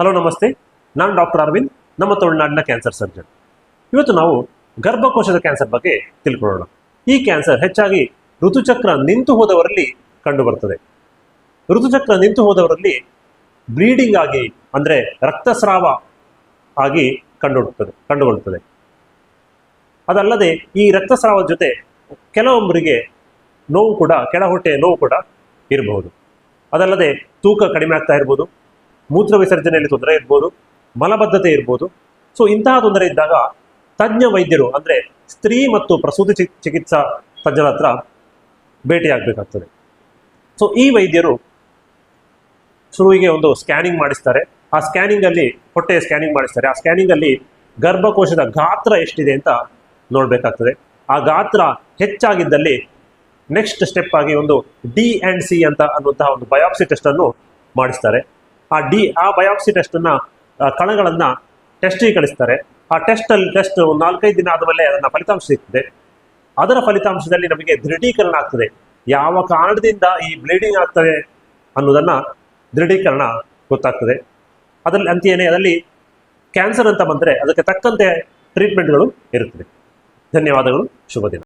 Hello ನಮಸ್ತೆ, ನಾನು doctor Arvind, ನಮ್ಮ ತಮಿಳುನಾಡಿನ ಕ್ಯಾನ್ಸರ್ ಸರ್ಜನ್. ಇವತ್ತು ನಾವು ಗರ್ಭಕೋಶದ ಕ್ಯಾನ್ಸರ್ ಬಗ್ಗೆ ತಿಳ್ಕೊಳ್ಳೋಣ. ಈ ಕ್ಯಾನ್ಸರ್ ಹೆಚ್ಚಾಗಿ ಋತುಚಕ್ರ ನಿಂತು ಹೋದವರಲ್ಲಿ ಕಂಡುಬರ್ತದೆ. ಋತುಚಕ್ರ ನಿಂತು ಹೋದವರಲ್ಲಿ ಬ್ಲೀಡಿಂಗ್ ಆಗಿ ಅಂದರೆ ರಕ್ತಸ್ರಾವ ಆಗಿ ಕಂಡುಕೊಳ್ಳುತ್ತದೆ. ಅದಲ್ಲದೆ ಈ ರಕ್ತಸ್ರಾವದ ಜೊತೆ ಕೆಲವೊಬ್ಬರಿಗೆ ನೋವು ಕೂಡ, ಕೆಳ ಹೊಟ್ಟೆಯ ನೋವು ಕೂಡ ಇರಬಹುದು. ಅದಲ್ಲದೆ ತೂಕ ಕಡಿಮೆ ಆಗ್ತಾ ಇರ್ಬೋದು, ಮೂತ್ರ ವಿಸರ್ಜನೆಯಲ್ಲಿ ತೊಂದರೆ ಇರ್ಬೋದು, ಮಲಬದ್ಧತೆ ಇರ್ಬೋದು. ಸೊ ಇಂತಹ ತೊಂದರೆ ಇದ್ದಾಗ ತಜ್ಞ ವೈದ್ಯರು ಅಂದರೆ ಸ್ತ್ರೀ ಮತ್ತು ಪ್ರಸೂತಿ ಚಿಕಿತ್ಸಾ ತಜ್ಞರ ಹತ್ರ ಭೇಟಿಯಾಗಬೇಕಾಗ್ತದೆ. ಸೊ ಈ ವೈದ್ಯರು ಶುರುವಿಗೆ ಒಂದು ಸ್ಕ್ಯಾನಿಂಗ್ ಮಾಡಿಸ್ತಾರೆ. ಆ ಸ್ಕ್ಯಾನಿಂಗಲ್ಲಿ ಹೊಟ್ಟೆಯ ಸ್ಕ್ಯಾನಿಂಗ್ ಮಾಡಿಸ್ತಾರೆ. ಆ ಸ್ಕ್ಯಾನಿಂಗಲ್ಲಿ ಗರ್ಭಕೋಶದ ಗಾತ್ರ ಎಷ್ಟಿದೆ ಅಂತ ನೋಡಬೇಕಾಗ್ತದೆ. ಆ ಗಾತ್ರ ಹೆಚ್ಚಾಗಿದ್ದಲ್ಲಿ ನೆಕ್ಸ್ಟ್ ಸ್ಟೆಪ್ ಆಗಿ ಒಂದು D&C ಅಂತ ಅನ್ನುವಂತಹ ಒಂದು ಬಯಾಪ್ಸಿ ಟೆಸ್ಟನ್ನು ಮಾಡಿಸ್ತಾರೆ. ಆ ಬಯಾಪ್ಸಿ ಟೆಸ್ಟನ್ನು ಕಣಗಳನ್ನು ಟೆಸ್ಟಿಗೆ ಕಳಿಸ್ತಾರೆ. ಆ ಟೆಸ್ಟ್ 4-5 ದಿನ ಆದಮೇಲೆ ಅದನ್ನು ಫಲಿತಾಂಶ ಸಿಗ್ತದೆ. ಅದರ ಫಲಿತಾಂಶದಲ್ಲಿ ನಮಗೆ ದೃಢೀಕರಣ ಆಗ್ತದೆ, ಯಾವ ಕಾರಣದಿಂದ ಈ ಬ್ಲೀಡಿಂಗ್ ಆಗ್ತದೆ ಅನ್ನೋದನ್ನು ದೃಢೀಕರಣ ಗೊತ್ತಾಗ್ತದೆ. ಅದರಲ್ಲಿ ಕ್ಯಾನ್ಸರ್ ಅಂತ ಬಂದರೆ ಅದಕ್ಕೆ ತಕ್ಕಂತೆ ಟ್ರೀಟ್ಮೆಂಟ್ಗಳು ಇರುತ್ತದೆ. ಧನ್ಯವಾದಗಳು, ಶುಭ ದಿನ.